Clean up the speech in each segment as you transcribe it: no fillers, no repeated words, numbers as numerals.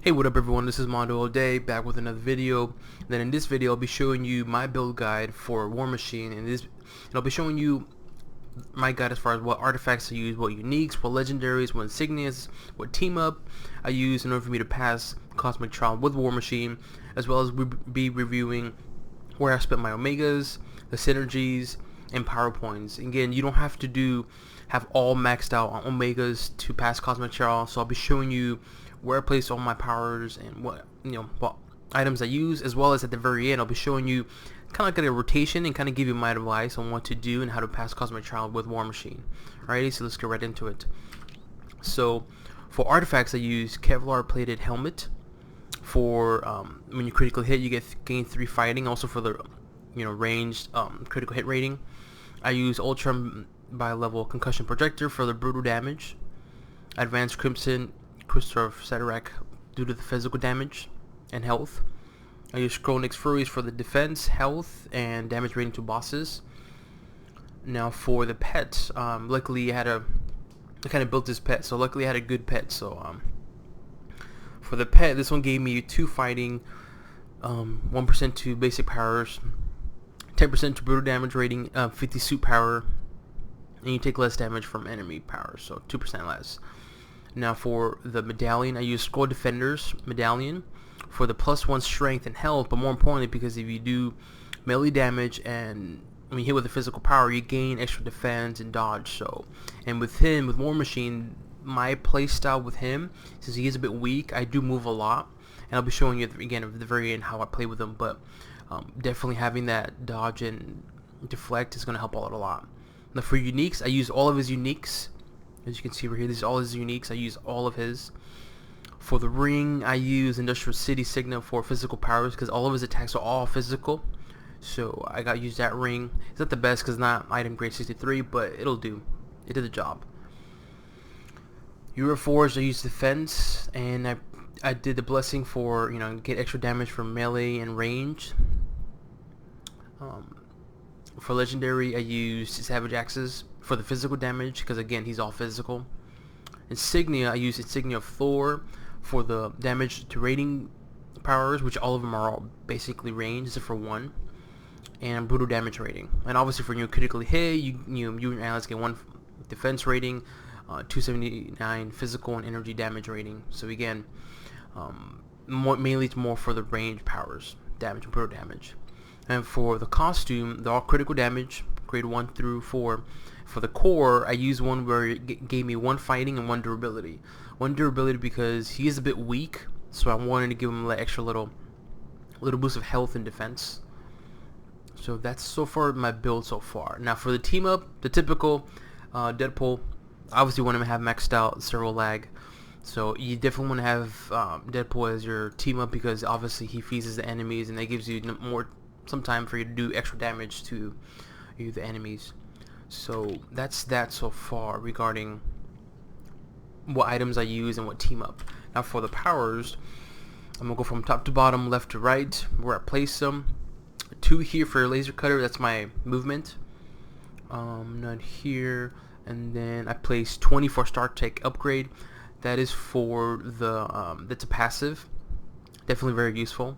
Hey, what up everyone, this is Mondo all day, back with another video. And then in this video I'll be showing you my build guide for Warmachine, and I'll be showing you my guide as far as what artifacts I use, what uniques, what legendaries, what insignias, what team up I use in order for me to pass Cosmic Trial with Warmachine, as well as be reviewing where I spent my omegas, the synergies, and power points. Again, you don't have to have all maxed out on omegas to pass Cosmic Trial, so I'll be showing you where I place all my powers and what items I use, as well as at the very end I'll be showing you kind of like a rotation and kind of give you my advice on what to do and how to pass Cosmic Trial with Warmachine. Alrighty, so let's get right into it. So for artifacts I use Kevlar plated helmet. For when you critical hit you gain 3 fighting. Also for the ranged critical hit rating I use Ultra by level concussion projector for the brutal damage. Advanced Crimson Crystal of Setarak due to the physical damage and health. I use Chronix Furies for the defense, health, and damage rating to bosses. Now for the pet, luckily I kind of built this pet, so luckily I had a good pet. So for the pet, this one gave me 2 fighting, 1% to basic powers, 10% to brutal damage rating, 50 suit power, and you take less damage from enemy power, so 2% less. Now for the medallion, I use Scroll Defender's medallion for the +1 strength and health, but more importantly because if you do melee damage and when you hit with a physical power, you gain extra defense and dodge. So, and with Warmachine, my playstyle with him, since he is a bit weak, I do move a lot, and I'll be showing you again at the very end how I play with him. But definitely having that dodge and deflect is going to help out a lot. Now for uniques, I use all of his uniques. As you can see over here, these are all his uniques. I use all of his. For the ring, I use Industrial City Signa for physical powers because all of his attacks are all physical. So I got to use that ring. It's not the best because it's not item grade 63, but it'll do. It did the job. Euroforge, I use defense, and I did the blessing for get extra damage from melee and range. For legendary, I used Savage Axes for the physical damage because again he's all physical. Insignia, I use Insignia of Thor for the damage to rating powers, which all of them are all basically ranged except for one, and brutal damage rating. And obviously for critically hit, you and allies get 1 defense rating, 279 physical and energy damage rating. So again, mainly it's more for the range powers, damage and brutal damage. And for the costume, they're all critical damage, grade 1 through 4. For the core, I use one where it gave me 1 fighting and 1 durability. 1 durability because he is a bit weak, so I wanted to give him an extra little boost of health and defense. So that's so far my build so far. Now for the team up, the typical Deadpool, obviously want to have maxed out servo lag. So you definitely want to have Deadpool as your team up because obviously he freezes the enemies and that gives you some time for you to do extra damage to the enemies. So that's that so far regarding what items I use and what team up. Now for the powers, I'm gonna go from top to bottom, left to right, where I place them. 2 here for laser cutter, that's my movement. None here, and then I place 20 for Star Tech upgrade. That is for the that's a passive, definitely very useful.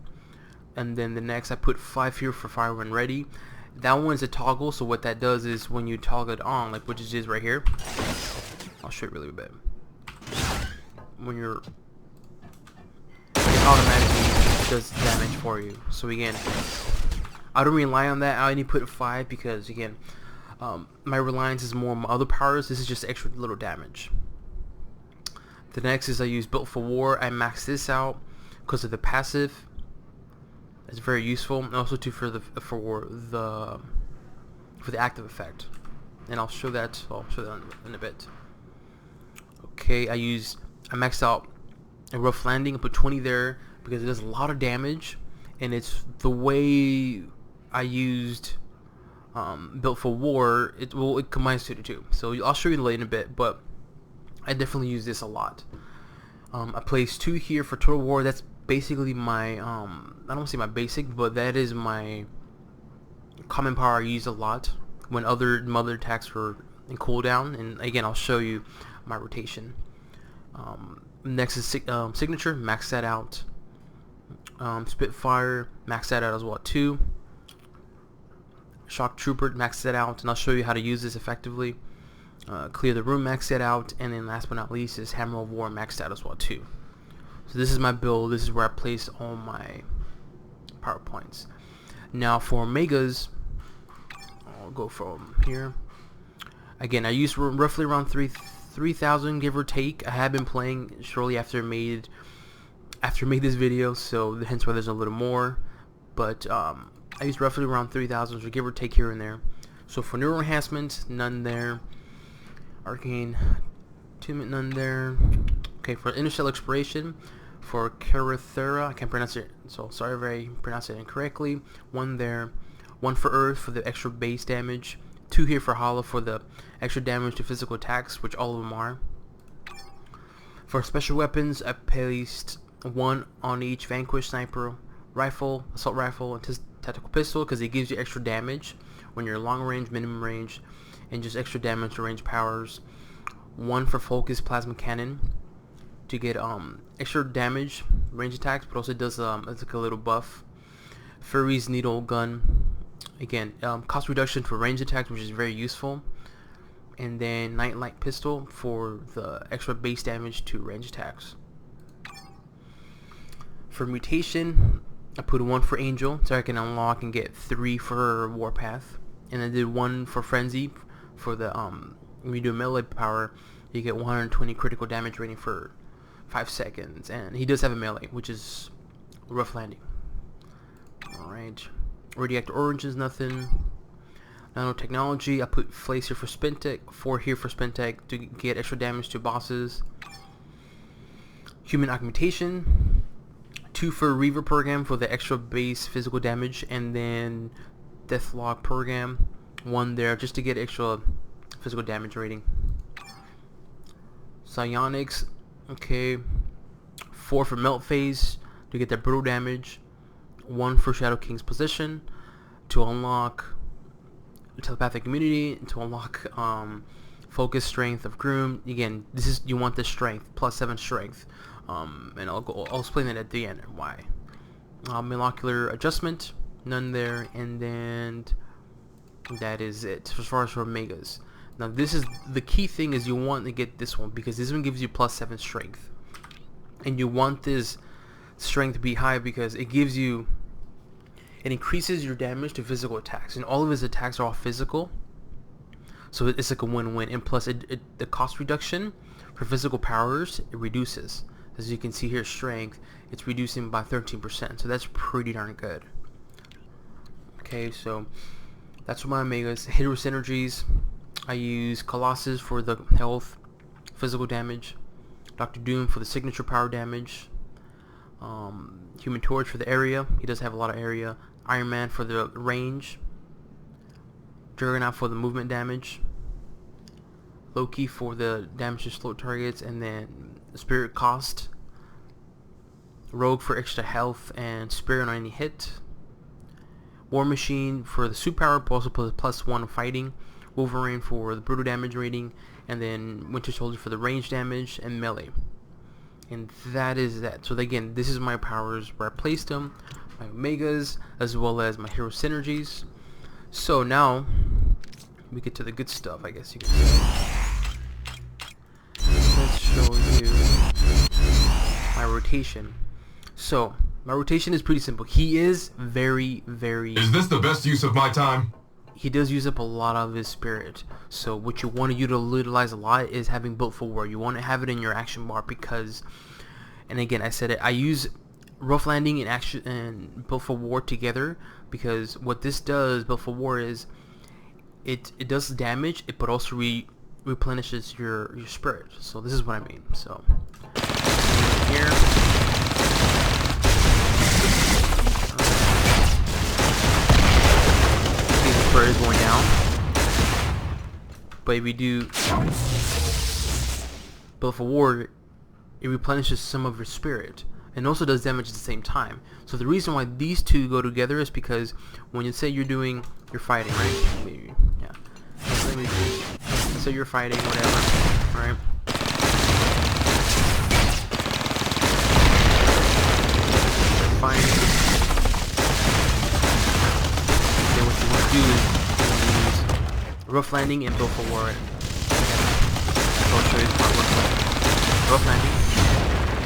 And then the next I put 5 here for fire when ready. That one's a toggle, so what that does is when you toggle it on, like which is right here, I'll show you really a bit. When it automatically does damage for you. So again, I don't rely on that. I only put 5 because again, my reliance is more on my other powers. This is just extra little damage. The next is I use Built for War. I max this out because of the passive. It's very useful, and also too for the active effect, and I'll show that in a bit. Okay, I maxed out a rough landing. I put 20 there because it does a lot of damage, and it's the way I used Built for War. It combines 2 to 2. So I'll show you later in a bit, but I definitely use this a lot. I placed 2 here for Total War. That's basically my I don't want to say my basic, but that is my common power I use a lot when other mother attacks were in cooldown. And again, I'll show you my rotation. Next is signature, max that out. Spitfire, max that out as well too. Shock Trooper, max that out, and I'll show you how to use this effectively. Clear the room, max that out, and then last but not least is Hammer of War, maxed out as well too. So this is my build. This is where I placed all my PowerPoints. Now for Megas, I'll go from here. Again, I used roughly around 3,000 give or take. I have been playing shortly after I made this video, so hence why there's a little more. But I used roughly around 3,000, so give or take here and there. So for neural enhancement, none there. Arcane attunement, none there. Okay, for interstellar exploration, for Carathera, I can't pronounce it, so sorry if I pronounce it incorrectly. One there. One for Earth for the extra base damage. Two here for Hollow for the extra damage to physical attacks, which all of them are. For special weapons, I placed one on each Vanquish, Sniper, Rifle, Assault Rifle, and Tactical Pistol, because it gives you extra damage when you're long range, minimum range, and just extra damage to range powers. One for Focus Plasma Cannon to get extra damage, range attacks, but also does it's like a little buff. Fury's Needle Gun, again, cost reduction for range attacks, which is very useful. And then Nightlight Pistol for the extra base damage to range attacks. For mutation, I put one for Angel, so I can unlock and get 3 for Warpath. And I did one for Frenzy for the when you do melee power, you get 120 critical damage rating for 5 seconds, and he does have a melee, which is rough landing. Alright, Radioactive Orange is nothing. Nanotechnology, I put Flace here for Spintech, 4 here for Spintech to get extra damage to bosses. Human Augmentation, 2 for Reaver Program for the extra base physical damage, and then Deathlog Program, 1 there just to get extra physical damage rating. Psionics, okay, 4 for Melt Phase to get that brutal damage, 1 for Shadow King's Position to unlock Telepathic Immunity, to unlock Focus Strength of Groom. Again, this is, you want this strength, +7 strength, and I'll explain that at the end why. Molecular Adjustment, none there, and then that is it as far as for Megas. Now this is the key thing, is you want to get this one because this one gives you +7 strength, and you want this strength to be high because it gives you, it increases your damage to physical attacks, and all of his attacks are all physical, so it's like a win-win. And plus the cost reduction for physical powers, it reduces, as you can see here, strength, it's reducing by 13%, so that's pretty darn good. Okay, so that's what my Megas. Hero synergies, I use Colossus for the health, physical damage, Dr. Doom for the signature power damage, Human Torch for the area, he does have a lot of area, Iron Man for the range, Juggernaut for the movement damage, Loki for the damage to slow targets, and then Spirit cost, Rogue for extra health and Spirit on any hit, Warmachine for the suit power, but also put +1 fighting, Wolverine for the brutal damage rating, and then Winter Soldier for the range damage and melee. And that is that. So again, this is my powers where I placed them, my Megas, as well as my hero synergies. So now we get to the good stuff, I guess you can say. Let's show you my rotation. So my rotation is pretty simple. He is very Is this the best use of my time? He does use up a lot of his spirit, so what you want to utilize a lot is having Built for War. You want to have it in your action bar because, and again I said it, I use Rough Landing and action and Built for War together, because what this does, Built for War, is it does damage, but also replenishes your spirit. So this is what I mean. So here, spirit is going down, but if we do Built for War, it replenishes some of your spirit and also does damage at the same time. So the reason why these two go together is because when you say you're fighting, right? Maybe, yeah. Let's say you're fighting, whatever, right? rough landing and build for war. So I'll show you the part rough landing,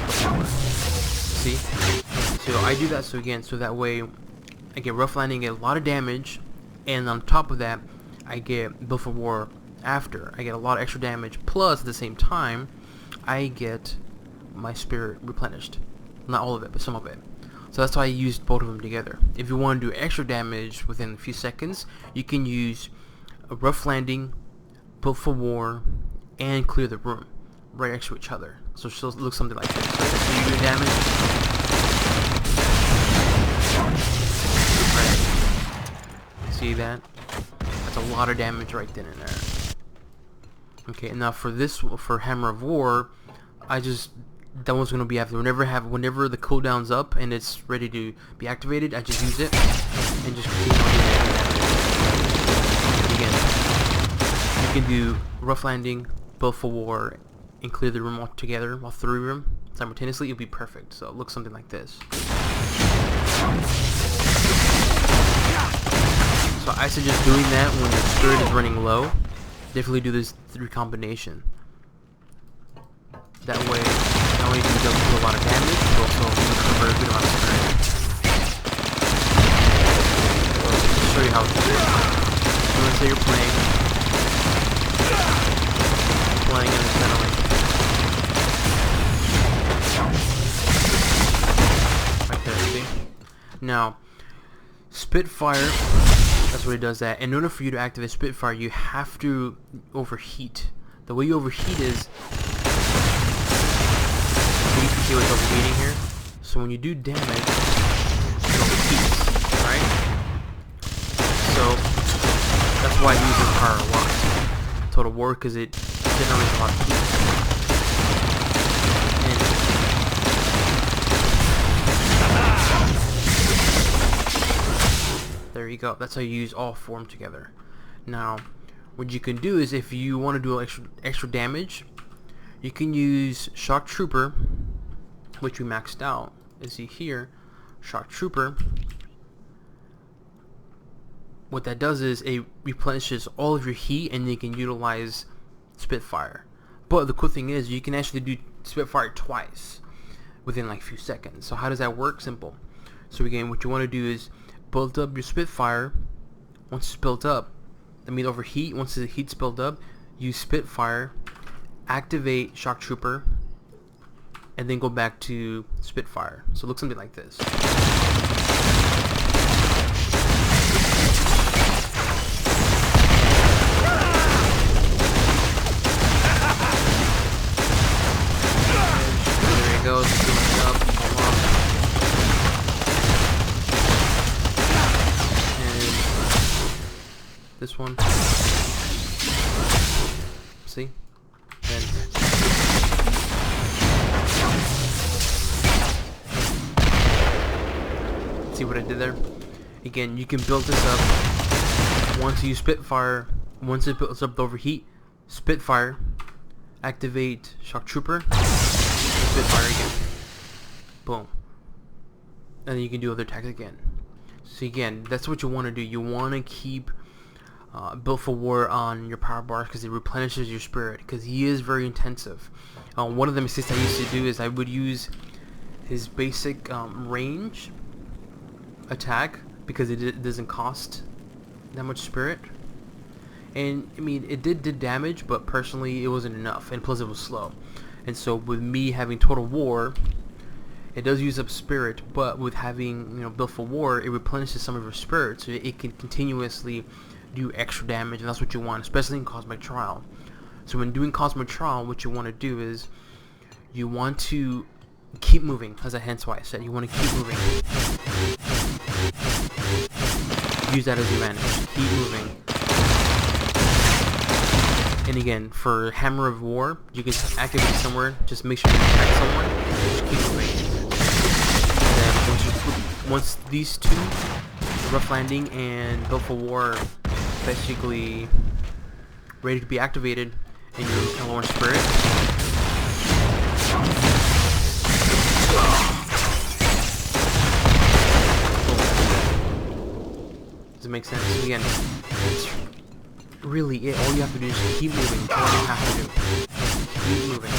build for war. See? So I do that so that way I get rough landing, get a lot of damage, and on top of that, I get build for war after. I get a lot of extra damage, plus at the same time, I get my spirit replenished. Not all of it, but some of it. So that's why I used both of them together. If you want to do extra damage within a few seconds, you can use a rough landing, build for war, and clear the room right next to each other. So it looks something like this. So you do damage. Right. See that? That's a lot of damage right then and there. Okay, now for Hammer of War, that one's gonna be after. Whenever the cooldown's up and it's ready to be activated, I just use it and just continue on doing it. Again, you can do rough landing, build for war, and clear the room all together, all three of them simultaneously. It'll be perfect. So it looks something like this. So I suggest doing that when your spirit is running low. Definitely do this 3 combination. That way, not only do you do a lot of damage, but also recover a good amount of spirit. So, to show you how it's done. So let's say you're playing and it's kind of like right there, see? Now, Spitfire, that's what it does that. In order for you to activate Spitfire, you have to overheat. The way you overheat is, you can see what's overheating here. So when you do damage, it overheats, right? So that's why I use this power a lot. Total War, because it generates a lot of heat. There you go. That's how you use all 4 of them together. Now, what you can do is, if you want to do extra damage, you can use Shock Trooper, which we maxed out. You see here, Shock Trooper. What that does is it replenishes all of your heat, and you can utilize Spitfire. But the cool thing is, you can actually do Spitfire twice within like a few seconds. So how does that work? Simple. So again, what you want to do is build up your Spitfire. Once it's built up, overheat. Once the heat's built up, use Spitfire, activate Shock Trooper, and then go back to Spitfire. So it looks something like this. There it goes. Up. And this one. See? And see what I did there? Again, you can build this up. Once you Spitfire, once it builds up the overheat, Spitfire, activate Shock Trooper, Spitfire again. Boom. And then you can do other attacks again. So again, that's what you want to do. You want to keep build for war on your power bars, because it replenishes your spirit, because he is very intensive. One of the mistakes I used to do is I would use his basic range attack, because it doesn't cost that much spirit, and I mean it did damage, but personally it wasn't enough, and plus it was slow. And so with me having Total War, it does use up spirit, but with having build for war, it replenishes some of your spirit, so it can continuously do extra damage, and that's what you want, especially in Cosmic Trial. So when doing Cosmic Trial, what you want to do is you want to keep moving, hence why I said you want to keep moving. Use that as your advantage. Keep moving. And again, for Hammer of War, you can activate it somewhere. Just make sure you attack someone. Just keep moving. And then once these two, the Rough Landing and Build for War, are basically ready to be activated, and you're low on spirit, does it make sense? Again, really it. All you have to do is keep moving. That's all you have to do. Keep moving.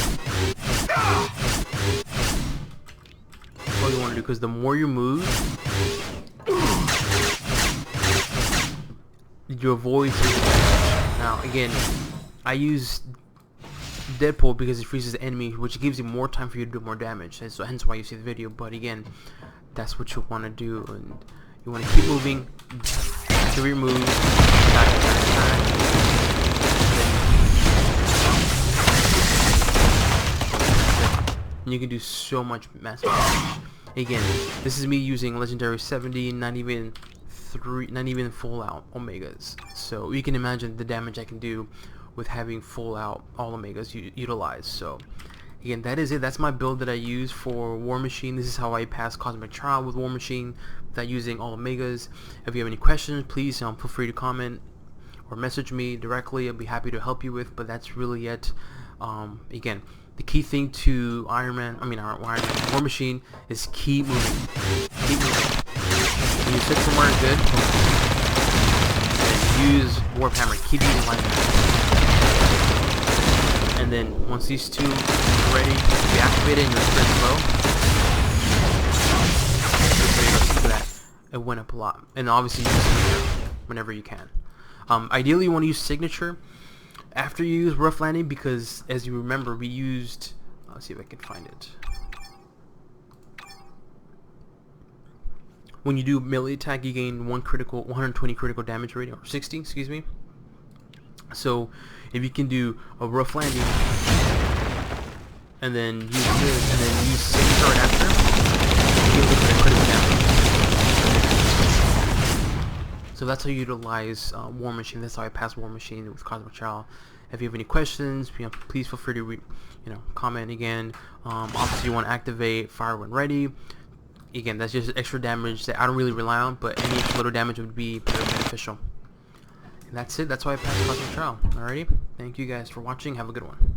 That's all you want to do, because the more you move, you avoid taking damage. Now, again, I use Deadpool because it freezes the enemy, which gives you more time for you to do more damage. And so, hence why you see the video. But again, that's what you want to do, and you want to keep moving. After your move, and you can do so much massive damage. Again, this is me using legendary 70, not even full out omegas. So you can imagine the damage I can do with having full out all omegas utilized. So again, that is it. That's my build that I use for Warmachine. This is how I pass Cosmic Trial with Warmachine without using all omegas. If you have any questions, please feel free to comment or message me directly. I'll be happy to help you with. But that's really it. Again, the key thing to Warmachine is keep moving. Keep moving. When you sit somewhere good, and use Warp Hammer. Keep using like that. And then once these two are ready to be activated and you're sprint low, it went up a lot. And obviously use signature whenever you can. Ideally you want to use signature after you use rough landing, because as you remember we used, let's see if I can find it. When you do melee attack, you gain 120 critical damage rating, or 60, excuse me. So if you can do a rough landing and then use this and then use signature right after, you get a little bit of critical damage. So that's how you utilize Warmachine. That's how I pass Warmachine with Cosmic Trial. If you have any questions, please feel free to comment again. Obviously you want to activate Fire when ready. Again, that's just extra damage that I don't really rely on, but any extra little damage would be very beneficial. And that's it. That's why I passed Cosmic Trial. Alrighty. Thank you guys for watching. Have a good one.